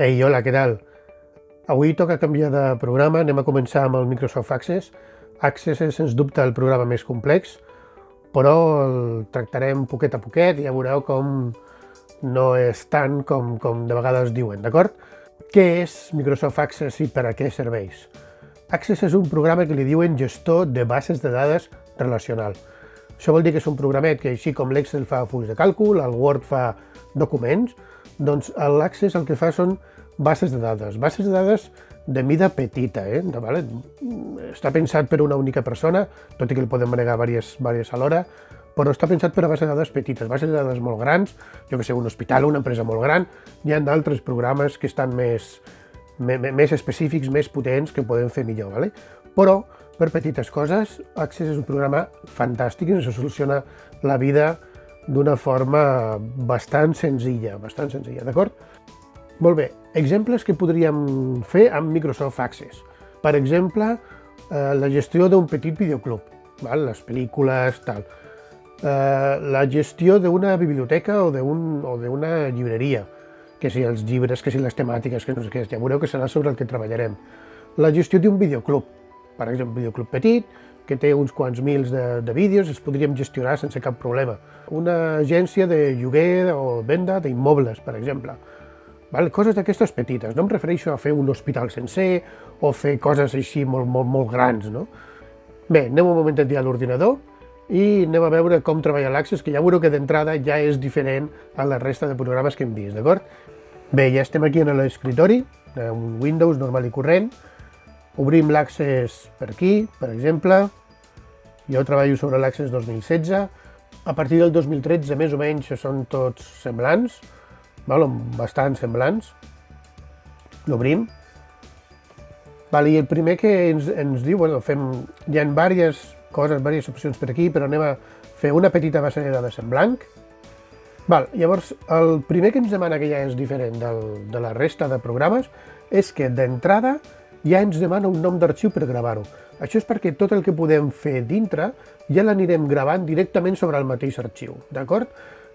Ei, hola, què tal? Avui toca canviar de programa, anem a començar amb el Microsoft Access. Access és, sens dubte, el programa més complex, però el tractarem poquet a poquet i ja veureu com no és tant com de vegades diuen, d'acord? Què és Microsoft Access i per a què serveix? Access és un programa que li diuen gestor de bases de dades relacional. Això vol dir que és un programet que, així com l'Excel fa fulls de càlcul, el Word fa documents, doncs l'Access el que fa són bases de dades de mida petita, vale? Està pensat per una única persona, tot i que el podem manegar diverses alhora, però està pensat per a bases de dades petites, bases de dades molt grans, jo que sé, un hospital, una empresa molt gran, hi ha d'altres programes que estan més específics, més potents, que ho podem fer millor, vale? Però per petites coses, Access és un programa fantàstic i ens soluciona la vida d'una forma bastant senzilla, d'acord? Molt bé, exemples que podríem fer amb Microsoft Access. Per exemple, la gestió d'un petit videoclub, les pel·lícules, tal. La gestió d'una biblioteca o d'una llibreria, que si els llibres, que si les temàtiques, que no sé què, ja veureu que serà sobre el que treballarem. La gestió d'un videoclub, per exemple, un videoclub petit, que té uns quants mils de vídeos, els podríem gestionar sense cap problema. Una agència de lloguer o venda d'immobles, per exemple. Coses d'aquestes petites, no em refereixo a fer un hospital sencer o fer coses així molt grans, no? Bé, anem un momentet ja a l'ordinador i anem a veure com treballa l'Access, que ja veureu que d'entrada ja és diferent a la resta de programes que hem vist, d'acord? Bé, ja estem aquí en l'escriptori, un Windows normal i corrent. Obrim l'Access per aquí, per exemple. Jo treballo sobre l'Access 2016. A partir del 2013, més o menys, són tots semblants, bastant semblants. L'obrim. I el primer que ens diu, hi ha diverses coses, diverses opcions per aquí, però anem a fer una petita base de dades en blanc. Llavors, el primer que ens demana, que ja és diferent de la resta de programes, és que d'entrada ja ens demana un nom d'arxiu per gravar-ho. Això és perquè tot el que podem fer dintre ja l'anirem gravant directament sobre el mateix arxiu, d'acord?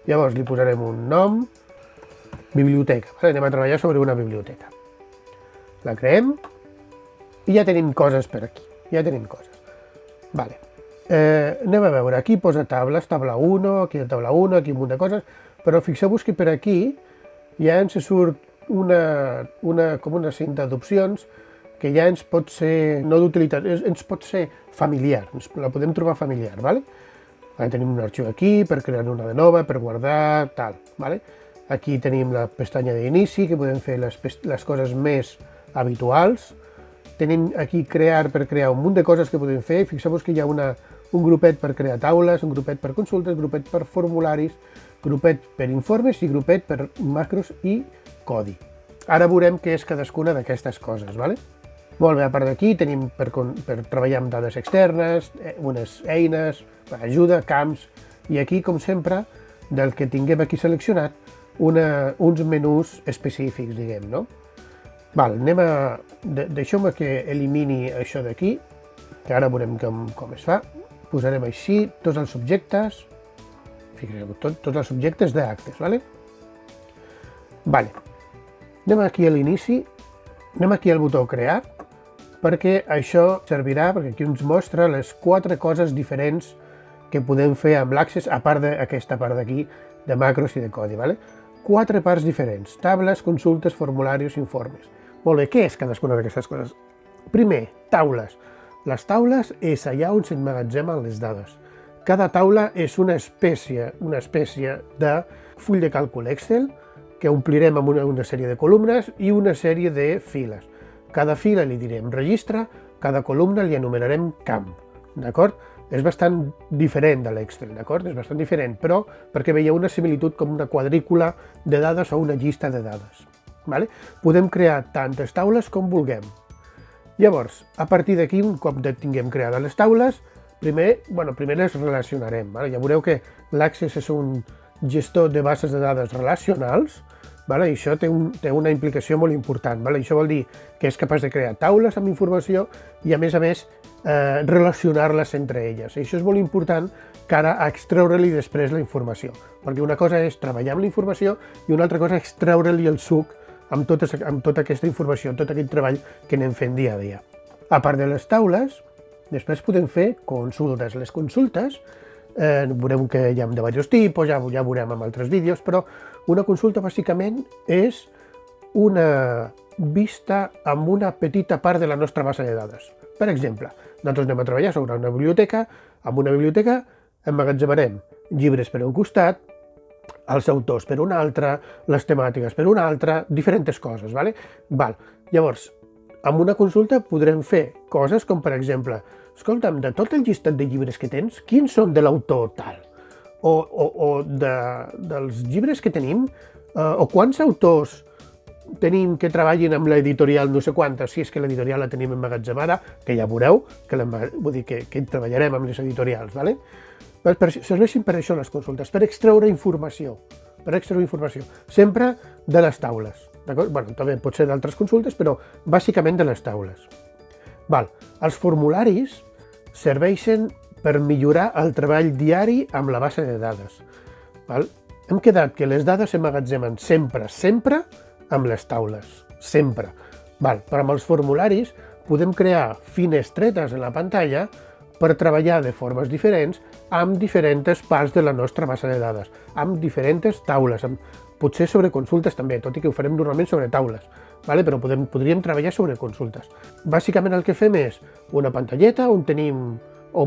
Llavors li posarem un nom, biblioteca, anem a treballar sobre una biblioteca. La creem i ja tenim coses per aquí, Anem a veure, aquí posa tables, taula 1, aquí taula 1, aquí un munt de coses, però fixeu-vos que per aquí ja ens surt com una cinta d'opcions que ja ens pot ser, no d'utilitat, ens pot ser familiar, la podem trobar familiar, vale? Tenim un arxiu aquí per crear una de nova, per guardar, tal, vale? Aquí tenim la pestanya d'inici, que podem fer les coses més habituals. Tenim aquí crear per crear un munt de coses que podem fer. Fixeu-vos que hi ha un grupet per crear taules, un grupet per consultes, grupet per formularis, grupet per informes i grupet per macros i codi. Ara veurem què és cadascuna d'aquestes coses, vale? Molt bé, a part d'aquí tenim per treballar amb dades externes, unes eines, ajuda, camps, i aquí, com sempre, del que tinguem aquí seleccionat, uns menús específics, diguem, no? Deixeu-me que elimini això d'aquí, que ara veurem com es fa. Posarem així tots els subjectes, fixeu, tots els subjectes d'Access, vale? Anem aquí a l'inici, anem aquí al botó crear, perquè això servirà, perquè aquí ens mostra les 4 coses diferents que podem fer amb l'Access, a part d'aquesta part d'aquí, de macros i de codi, vale? 4 parts diferents, tables, consultes, formularis, informes. Molt bé, què és cadascuna d'aquestes coses? Primer, taules. Les taules és allà on s'emmagatzemen les dades. Cada taula és una espècie de full de càlcul Excel que omplirem amb una sèrie de columnes i una sèrie de files. Cada fila li direm registre, cada columna li anomenarem camp, d'acord? És bastant diferent de l'Excel, d'acord? És bastant diferent, però perquè veieu una similitud com una quadrícula de dades o una llista de dades. Podem crear tantes taules com vulguem. Llavors, a partir d'aquí, un cop tinguem creades les taules, primer les relacionarem. Ja veureu que l'Access és un gestor de bases de dades relacionals, i això té una implicació molt important. Això vol dir que és capaç de crear taules amb informació i, a més, relacionar-les entre elles. I això és molt important cara a extreure-li després la informació, perquè una cosa és treballar amb la informació i una altra cosa és extreure-li el suc amb tota aquesta informació, tot aquest treball que anem fent dia a dia. A part de les taules, després podem fer consultes. Les consultes, veurem que hi ha de diversos tipus, ja veurem en altres vídeos, però una consulta bàsicament és una vista amb una petita part de la nostra base de dades. Per exemple, nosaltres anem a treballar sobre una biblioteca, amb una biblioteca emmagatzemarem llibres per un costat, els autors per un altre, les temàtiques per un altre, diferents coses, ¿vale? Llavors, amb una consulta podrem fer coses com, per exemple, escolta'm, de tot el llistat de llibres que tens, quins són de l'autor tal? O dels llibres que tenim, o quants autors tenim que treballin amb l'editorial no sé quantes, si és que l'editorial la tenim emmagatzemada, que ja veureu, vull dir que treballarem amb les editorials, ¿vale? Serveixin per això les consultes, per extreure informació, sempre de les taules, d'acord? Bueno, també pot ser d'altres consultes, però bàsicament de les taules. Els formularis serveixen per millorar el treball diari amb la base de dades. Hem quedat que les dades s'emmagatzemen sempre amb les taules, sempre. Però amb els formularis podem crear finestretes en la pantalla per treballar de formes diferents amb diferents parts de la nostra base de dades, amb diferents taules, potser sobre consultes també, tot i que ho farem normalment sobre taules, però podríem treballar sobre consultes. Bàsicament el que fem és una pantalleta on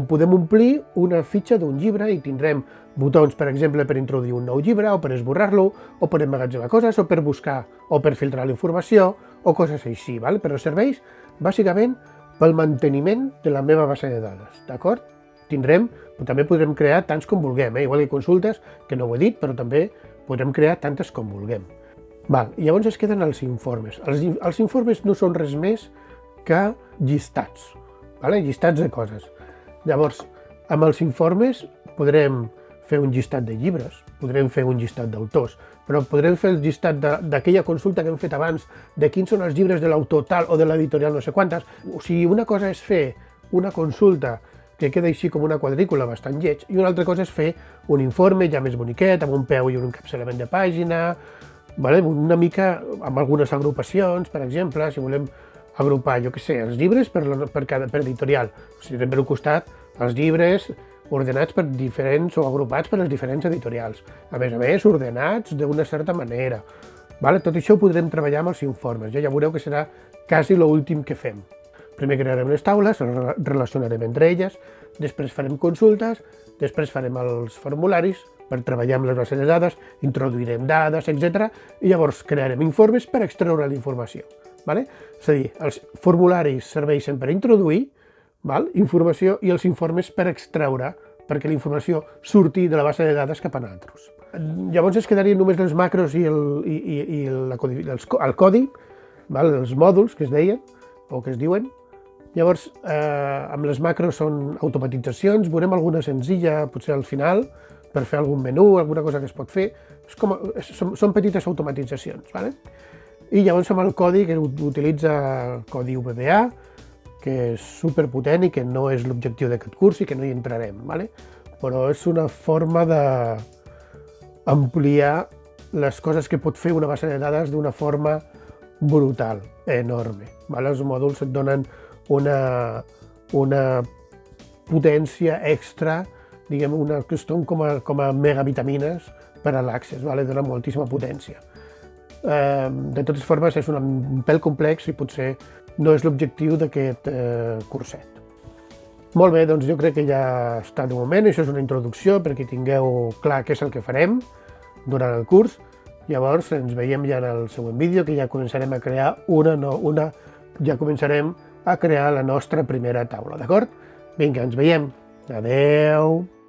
podem omplir una fitxa d'un llibre i tindrem botons, per exemple, per introduir un nou llibre, o per esborrar-lo, o per emmagatzemar coses, o per buscar, o per filtrar la informació, o coses així, però serveix bàsicament pel manteniment de la meva base de dades, d'acord? També podrem crear tants com vulguem, igual que consultes, que no ho he dit, però també podrem crear tantes com vulguem. Llavors es queden els informes. Els informes no són res més que llistats, llistats de coses. Llavors, amb els informes podrem fer un llistat de llibres, podrem fer un llistat d'autors, però podrem fer el llistat d'aquella consulta que hem fet abans, de quins són els llibres de l'autor tal o de l'editorial no sé quantes. O sigui, una cosa és fer una consulta que queda així com una quadrícula bastant lleig, i una altra cosa és fer un informe ja més boniquet, amb un peu i un encapçalament de pàgina, una mica amb algunes agrupacions, per exemple, si volem agrupar, jo què sé, els llibres per editorial. O sigui, per un costat, els llibres ordenats per diferents o agrupats per les diferents editorials. A més, ordenats d'una certa manera. Tot això ho podrem treballar amb els informes. Ja veureu que serà quasi l'últim que fem. Primer crearem les taules, les relacionarem entre elles, després farem consultes, després farem els formularis per treballar amb les bases de dades, introduirem dades, etc. I llavors crearem informes per extreure la informació. És a dir, els formularis serveixen per introduir informació i els informes per extreure, perquè la informació surti de la base de dades cap a nosaltres. Llavors es quedarien només les macros i el codi, els mòduls que es deien, o que es diuen. Llavors, amb les macros són automatitzacions, veurem alguna senzilla, potser al final, per fer algun menú, alguna cosa que es pot fer. Són petites automatitzacions. I llavors amb el codi, que utilitza codi VBA, que és superpotent i que no és l'objectiu d'aquest curs i que no hi entrarem, però és una forma d'ampliar les coses que pot fer una base de dades d'una forma brutal, enorme. Els mòduls et donen una potència extra, diguem, que són com a megavitamines per a l'Access, donen moltíssima potència. De totes formes, és un pèl complex i potser no és l'objectiu d'aquest curset. Molt bé, doncs jo crec que ja està de moment. Això és una introducció perquè tingueu clar què és el que farem durant el curs. Llavors ens veiem ja en el següent vídeo, que ja començarem a crear la nostra primera taula, d'acord? Vinga, ens veiem. Adeu!